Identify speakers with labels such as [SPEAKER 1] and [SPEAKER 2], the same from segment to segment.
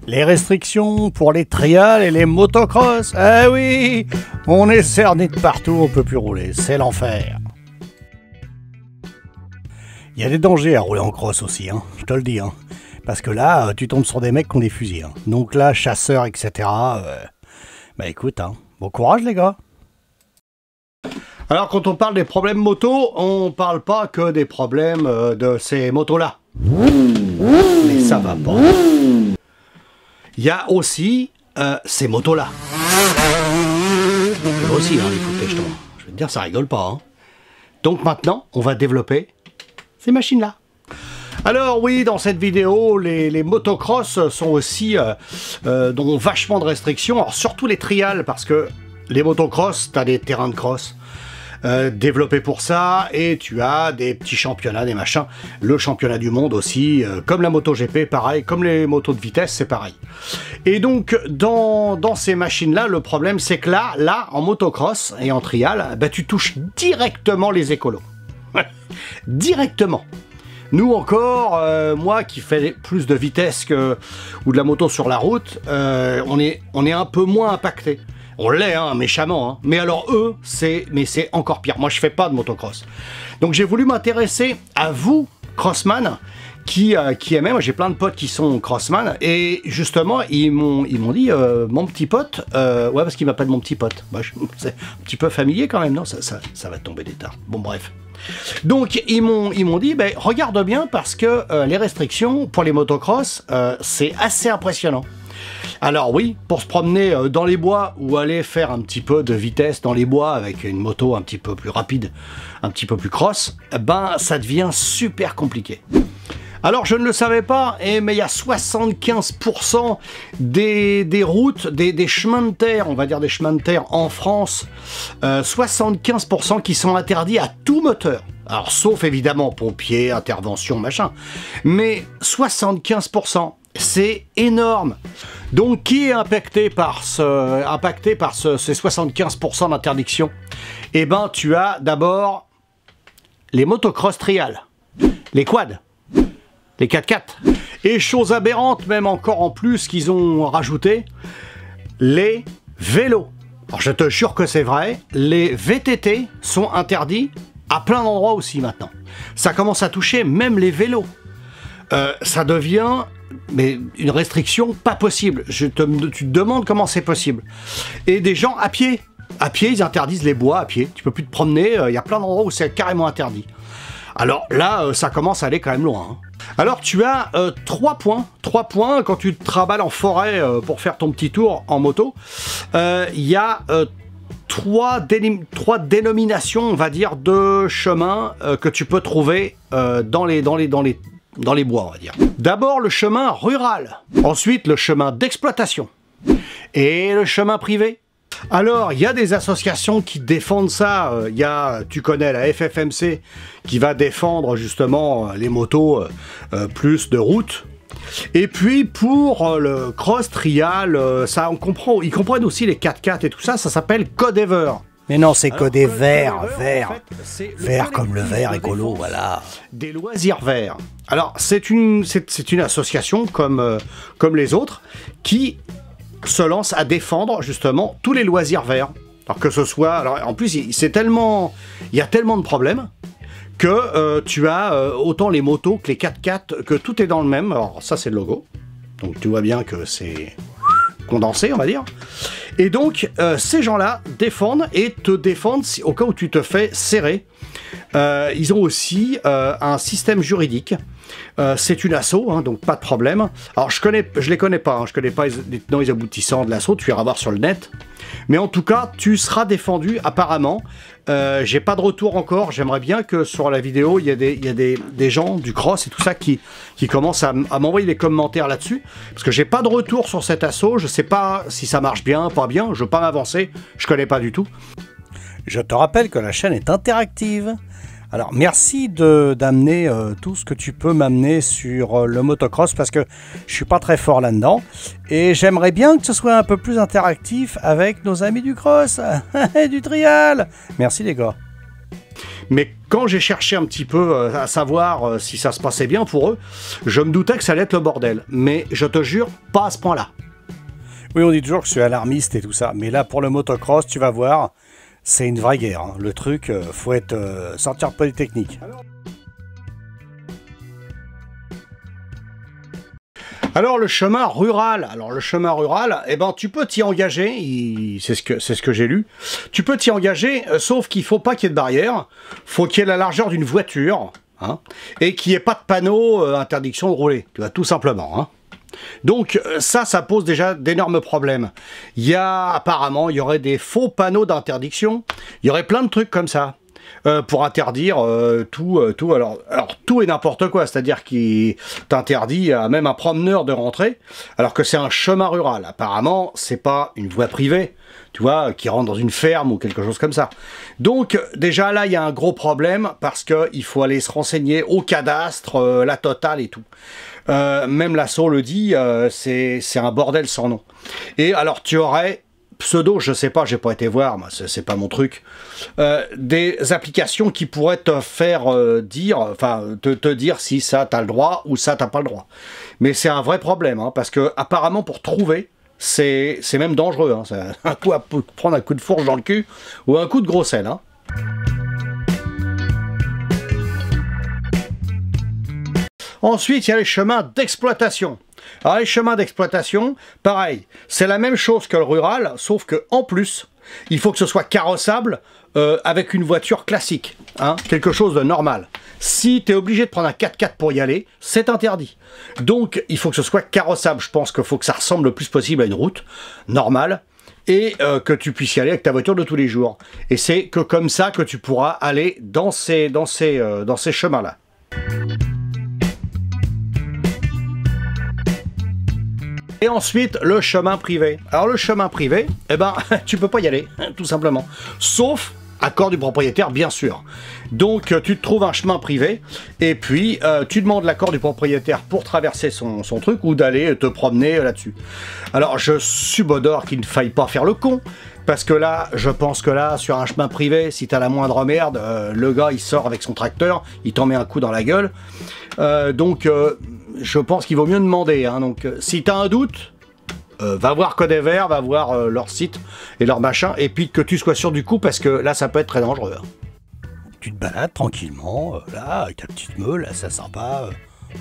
[SPEAKER 1] Les restrictions pour les trials et les motocross. Ah oui, on est cerné de partout, on peut plus rouler, c'est l'enfer. Il y a des dangers à rouler en cross aussi, hein, je te le dis. Hein. Parce que là, tu tombes sur des mecs qui ont des fusils. Hein. Donc là, chasseurs, etc. Bah écoute, hein, bon courage les gars. Alors quand on parle des problèmes moto, on parle pas que des problèmes de ces motos-là. Mais ça va pas. Il y a aussi ces motos-là. Et aussi, hein, les foutages, je vais te dire, ça rigole pas. Hein. Donc maintenant, on va développer ces machines-là. Alors oui, dans cette vidéo, les motocross sont aussi dont vachement de restrictions. Alors surtout les trials, parce que les motocross, tu as des terrains de cross développés pour ça, et tu as des petits championnats, des machins. Le championnat du monde aussi, comme la MotoGP, pareil, comme les motos de vitesse, c'est pareil. Et donc, dans ces machines-là, le problème, c'est que là, en motocross et en trial, bah, tu touches directement les écolos. Directement. Nous encore, moi qui fais plus de vitesse ou de la moto sur la route, on est un peu moins impacté. On l'est, hein, méchamment, hein. Mais alors eux, c'est encore pire. Moi, je fais pas de motocross. Donc j'ai voulu m'intéresser à vous, crossman, qui aimait. Moi, j'ai plein de potes qui sont crossman, et justement, ils m'ont dit, mon petit pote, ouais, parce qu'il m'appelle mon petit pote. Bah, c'est un petit peu familier quand même, non, ça va tomber des tartes. Bon, bref. Donc ils m'ont dit, ben, regarde bien parce que les restrictions pour les motocross, c'est assez impressionnant. Alors oui, pour se promener dans les bois ou aller faire un petit peu de vitesse dans les bois avec une moto un petit peu plus rapide, un petit peu plus cross, ben ça devient super compliqué. Alors je ne le savais pas, mais il y a 75% des routes, des chemins de terre, on va dire des chemins de terre en France, 75% qui sont interdits à tout moteur. Alors sauf évidemment pompiers, intervention, machin, mais 75%, c'est énorme. Donc qui est impacté par ces 75% d'interdiction? Eh ben tu as d'abord les motocross trial, les quads, les 4x4. Et chose aberrante, même encore en plus qu'ils ont rajouté, les vélos. Alors je te jure que c'est vrai, les VTT sont interdits à plein d'endroits aussi maintenant. Ça commence à toucher même les vélos. Ça devient une restriction pas possible. Tu te demandes comment c'est possible. Et des gens à pied. À pied, ils interdisent les bois à pied. Tu peux plus te promener, il y a plein d'endroits où c'est carrément interdit. Alors là, ça commence à aller quand même loin. Hein. Alors tu as 3 points quand tu te traballes en forêt pour faire ton petit tour en moto. Il y a 3 dénominations, on va dire, de chemins que tu peux trouver dans les bois, on va dire. D'abord le chemin rural, ensuite le chemin d'exploitation et le chemin privé. Alors, il y a des associations qui défendent ça. Il y a, tu connais la FFMC qui va défendre justement les motos plus de route. Et puis pour le cross trial, ça ils comprennent aussi les 4x4 et tout ça. Ça s'appelle Codever. Mais non, c'est que des verts, vert comme le vert écolo, voilà.
[SPEAKER 2] Des loisirs verts. Alors, c'est une association comme les autres qui se lance à défendre justement tous les loisirs verts. Alors que ce soit... Alors, en plus, il y a tellement de problèmes que tu as autant les motos que les 4x4, que tout est dans le même. Alors ça, c'est le logo. Donc tu vois bien que c'est condensé, on va dire. Et donc, ces gens-là défendent et te défendent au cas où tu te fais serrer. Ils ont aussi un système juridique. C'est une asso, hein, donc pas de problème. Alors je les connais pas, hein, je connais pas les tenants et les aboutissants de l'asso, tu iras voir sur le net. Mais en tout cas, tu seras défendu apparemment. J'ai pas de retour encore, j'aimerais bien que sur la vidéo, il y a des gens du cross et tout ça qui commencent à m'envoyer des commentaires là-dessus. Parce que j'ai pas de retour sur cet asso, je sais pas si ça marche bien, pas bien, je veux pas m'avancer, je connais pas du tout.
[SPEAKER 1] Je te rappelle que la chaîne est interactive. Alors merci d'amener tout ce que tu peux m'amener sur le motocross parce que je suis pas très fort là-dedans et j'aimerais bien que ce soit un peu plus interactif avec nos amis du cross et du trial. Merci les gars.
[SPEAKER 2] Mais quand j'ai cherché un petit peu à savoir si ça se passait bien pour eux, je me doutais que ça allait être le bordel. Mais je te jure, pas à ce point-là.
[SPEAKER 1] Oui, on dit toujours que je suis alarmiste et tout ça, mais là, pour le motocross, tu vas voir, c'est une vraie guerre. Hein. Le truc, faut être sortir Polytechnique.
[SPEAKER 2] Alors le chemin rural, eh ben tu peux t'y engager, c'est ce que j'ai lu. Tu peux t'y engager, sauf qu'il faut pas qu'il y ait de barrière, faut qu'il y ait la largeur d'une voiture, hein, et qu'il n'y ait pas de panneau interdiction de rouler, tu vois, tout simplement. Hein. Donc ça pose déjà d'énormes problèmes. Apparemment, il y aurait des faux panneaux d'interdiction, il y aurait plein de trucs comme ça. Pour interdire tout, alors tout et n'importe quoi, c'est-à-dire qu'il t'interdit à même un promeneur de rentrer, alors que c'est un chemin rural. Apparemment, c'est pas une voie privée, tu vois, qui rentre dans une ferme ou quelque chose comme ça. Donc déjà là, il y a un gros problème parce que il faut aller se renseigner au cadastre, la totale et tout. Même l'assaut le dit, c'est un bordel sans nom. Et alors tu aurais pseudo, je sais pas, j'ai pas été voir, moi c'est pas mon truc, des applications qui pourraient te faire dire, enfin te dire si ça t'as le droit ou ça t'as pas le droit. Mais c'est un vrai problème, hein, parce que apparemment pour trouver, c'est même dangereux, hein, c'est un coup à prendre un coup de fourche dans le cul ou un coup de gros sel. Hein. Ensuite, il y a les chemins d'exploitation. Alors les chemins d'exploitation, pareil, c'est la même chose que le rural, sauf que en plus, il faut que ce soit carrossable avec une voiture classique, hein, quelque chose de normal. Si tu es obligé de prendre un 4x4 pour y aller, c'est interdit. Donc il faut que ce soit carrossable, je pense qu'il faut que ça ressemble le plus possible à une route normale, et que tu puisses y aller avec ta voiture de tous les jours. Et c'est que comme ça que tu pourras aller dans ces chemins-là. Et ensuite, le chemin privé. Alors le chemin privé, eh ben, tu peux pas y aller, tout simplement. Sauf accord du propriétaire, bien sûr. Donc tu te trouves un chemin privé, et puis tu demandes l'accord du propriétaire pour traverser son truc, ou d'aller te promener là-dessus. Alors je subodore qu'il ne faille pas faire le con, parce que là, je pense que là, sur un chemin privé, si t'as la moindre merde, le gars il sort avec son tracteur, il t'en met un coup dans la gueule. Donc je pense qu'il vaut mieux demander. Hein. Donc si t'as un doute, va voir Code Vert, va voir leur site et leur machin, et puis que tu sois sûr du coup, parce que là ça peut être très dangereux.
[SPEAKER 1] Tu te balades tranquillement, là, avec ta petite meule, là, c'est sympa.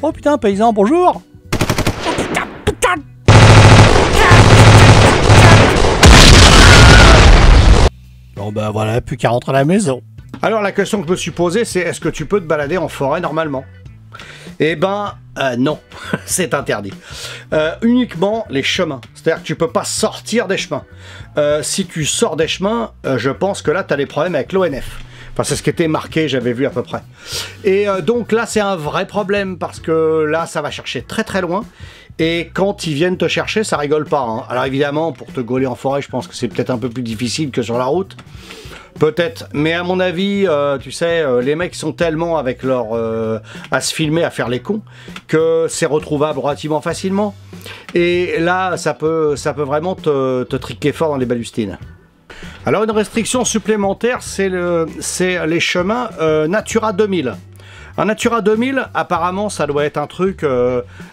[SPEAKER 1] Oh putain, paysan, bonjour. Oh putain, putain. Bon bah voilà, plus qu'à rentrer à la maison.
[SPEAKER 2] Alors la question que je me suis posée, c'est est-ce que tu peux te balader en forêt normalement? Eh ben non, c'est interdit. Uniquement les chemins, c'est-à-dire que tu peux pas sortir des chemins. Si tu sors des chemins, je pense que là tu as des problèmes avec l'ONF. Enfin c'est ce qui était marqué, j'avais vu à peu près. Et donc là c'est un vrai problème, parce que là ça va chercher très très loin. Et quand ils viennent te chercher, ça rigole pas. Hein. Alors évidemment, pour te gauler en forêt, je pense que c'est peut-être un peu plus difficile que sur la route. Peut-être, mais à mon avis, tu sais, les mecs sont tellement avec leur à se filmer, à faire les cons, que c'est retrouvable relativement facilement. Et là, ça peut vraiment te triquer fort dans les balustines. Alors une restriction supplémentaire, c'est les chemins Natura 2000. Un Natura 2000, apparemment, ça doit être un truc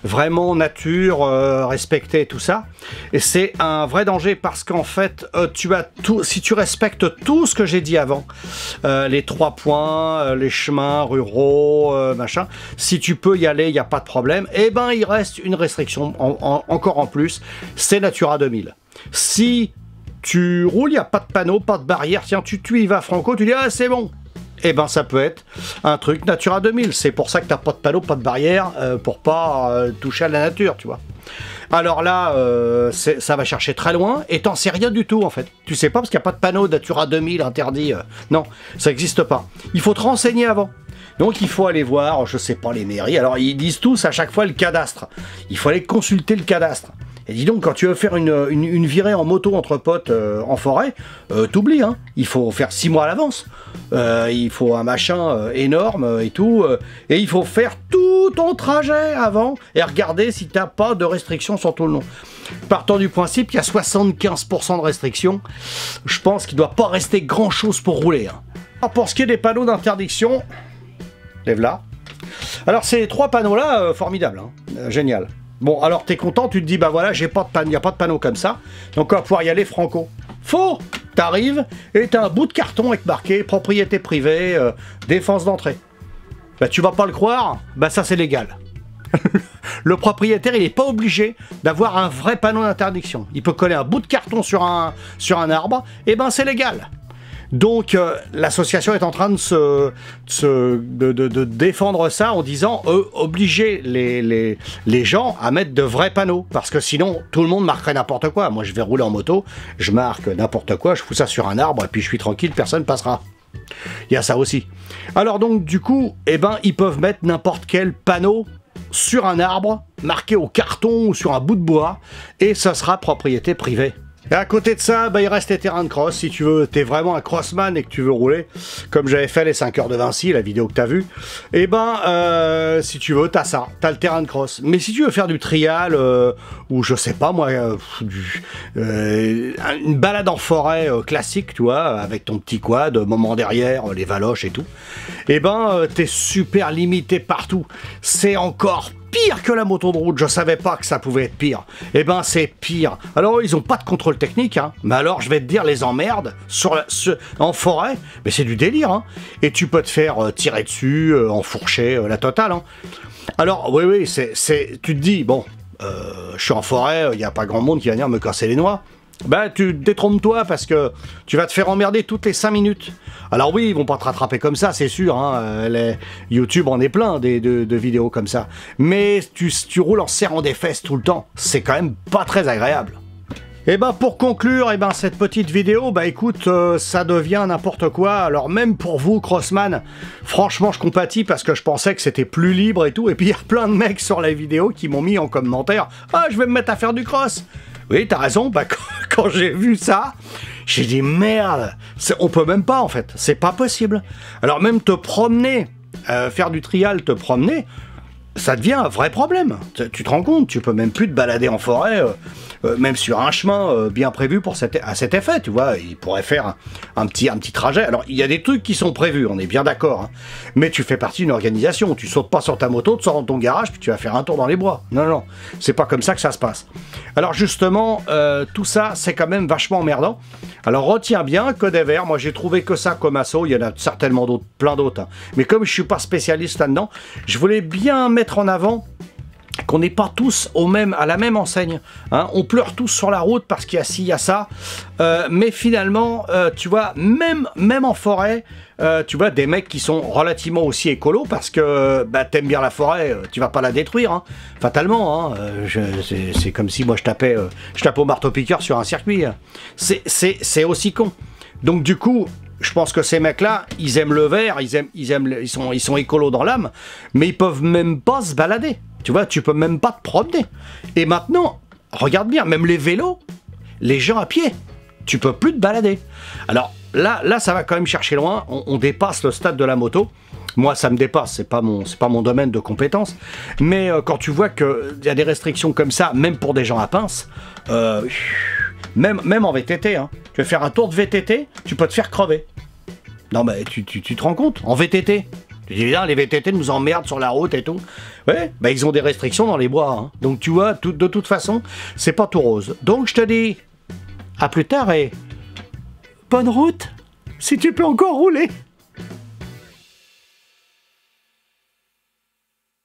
[SPEAKER 2] vraiment nature, respecté, tout ça. Et c'est un vrai danger, parce qu'en fait, si tu respectes tout ce que j'ai dit avant, les 3 points, les chemins ruraux, machin, si tu peux y aller, il n'y a pas de problème. Eh ben, il reste une restriction encore en plus, c'est Natura 2000. Si tu roules, il n'y a pas de panneau, pas de barrière, tiens, tu y vas franco, tu dis « Ah, c'est bon !» Eh ben ça peut être un truc Natura 2000, c'est pour ça que t'as pas de panneau, pas de barrière, pour pas toucher à la nature, tu vois. Alors là, ça va chercher très loin, et t'en sais rien du tout en fait. Tu sais pas, parce qu'il n'y a pas de panneau Natura 2000 interdit, non, ça n'existe pas. Il faut te renseigner avant. Donc il faut aller voir, je sais pas, les mairies, alors ils disent tous à chaque fois le cadastre. Il faut aller consulter le cadastre. Et dis donc, quand tu veux faire une virée en moto entre potes en forêt, t'oublies, hein. Il faut faire 6 mois à l'avance. Il faut un machin énorme et tout. Et il faut faire tout ton trajet avant et regarder si t'as pas de restrictions sur tout le long. Partant du principe qu'il y a 75% de restrictions, je pense qu'il doit pas rester grand chose pour rouler. Hein. Alors, pour ce qui est des panneaux d'interdiction, lève là. Alors ces 3 panneaux là, formidables, hein, génial. Bon, alors t'es content, tu te dis, bah voilà, j'ai pas de panneau, il n'y a pas de panneau comme ça, donc on va pouvoir y aller franco. Faux! T'arrives et t'as un bout de carton avec marqué propriété privée, défense d'entrée. Bah tu vas pas le croire, bah ça c'est légal. Le propriétaire, il n'est pas obligé d'avoir un vrai panneau d'interdiction. Il peut coller un bout de carton sur un arbre, et ben c'est légal. Donc l'association est en train de défendre ça en disant obliger les gens à mettre de vrais panneaux, parce que sinon tout le monde marquerait n'importe quoi. Moi je vais rouler en moto, je marque n'importe quoi, je fous ça sur un arbre et puis je suis tranquille, personne passera. Il y a ça aussi. Alors donc du coup, eh ben ils peuvent mettre n'importe quel panneau sur un arbre, marqué au carton ou sur un bout de bois, et ça sera propriété privée. Et à côté de ça, bah, il reste les terrains de cross. Si tu veux, t'es vraiment un crossman et que tu veux rouler, comme j'avais fait les 5 heures de Vinci, la vidéo que t'as vue, et ben, si tu veux, t'as ça, t'as le terrain de cross. Mais si tu veux faire du trial, ou je sais pas moi, une balade en forêt classique, tu vois, avec ton petit quad, moment derrière, les valoches et tout, et ben, t'es super limité partout. C'est encore pire que la moto de route, je savais pas que ça pouvait être pire. Eh ben c'est pire. Alors ils ont pas de contrôle technique, hein. Mais alors je vais te dire les emmerdes en forêt, mais c'est du délire, hein. Et tu peux te faire tirer dessus, enfourcher, la totale, hein. Alors oui, tu te dis, bon, je suis en forêt, il n'y a pas grand monde qui va venir me casser les noix. Ben, tu détrompe-toi parce que tu vas te faire emmerder toutes les 5 minutes. Alors oui, ils vont pas te rattraper comme ça, c'est sûr, hein. YouTube en est plein de vidéos comme ça. Mais tu roules en serrant des fesses tout le temps, c'est quand même pas très agréable. Et ben pour conclure, cette petite vidéo, bah écoute, ça devient n'importe quoi. Alors même pour vous, Crossman, franchement je compatis parce que je pensais que c'était plus libre et tout. Et puis il y a plein de mecs sur la vidéo qui m'ont mis en commentaire « Ah, je vais me mettre à faire du cross !» Oui, t'as raison, bah, quand j'ai vu ça, j'ai dit merde, on peut même pas en fait, c'est pas possible. Alors même te promener, faire du trial, te promener, ça devient un vrai problème. Tu te rends compte, tu peux même plus te balader en forêt, même sur un chemin bien prévu à cet effet, tu vois, il pourrait faire un petit trajet. Alors il y a des trucs qui sont prévus, on est bien d'accord, hein, mais tu fais partie d'une organisation, tu sautes pas sur ta moto, tu sors dans ton garage, puis tu vas faire un tour dans les bois. Non, c'est pas comme ça que ça se passe. Alors justement, tout ça, c'est quand même vachement emmerdant. Alors retiens bien, code vert, moi j'ai trouvé que ça comme assaut, il y en a certainement d'autres, plein d'autres, hein. Mais comme je suis pas spécialiste là-dedans, je voulais bien mettre en avant qu'on n'est pas tous à la même enseigne, hein. On pleure tous sur la route parce qu'il y a ci, il y a ça, mais finalement, tu vois, même en forêt, tu vois, des mecs qui sont relativement aussi écolos parce que bah, t'aimes bien la forêt, tu vas pas la détruire, hein, fatalement, hein. C'est comme si moi je tape au marteau-piqueur sur un circuit, hein. C'est aussi con. Donc du coup, je pense que ces mecs-là, ils aiment le vert, ils sont écolos dans l'âme, mais ils peuvent même pas se balader. Tu vois, tu peux même pas te promener. Et maintenant, regarde bien, même les vélos, les gens à pied, tu peux plus te balader. Alors là, ça va quand même chercher loin. On dépasse le stade de la moto. Moi, ça me dépasse. C'est pas mon domaine de compétence. Mais quand tu vois qu'il y a des restrictions comme ça, même pour des gens à pince, même en VTT, hein. Tu veux faire un tour de VTT, tu peux te faire crever. Non, mais tu te rends compte, en VTT. Tu dis, bien, les VTT nous emmerdent sur la route et tout. Ouais, bah ils ont des restrictions dans les bois, hein. Donc tu vois, de toute façon, c'est pas tout rose. Donc je te dis, à plus tard et bonne route, si tu peux encore rouler.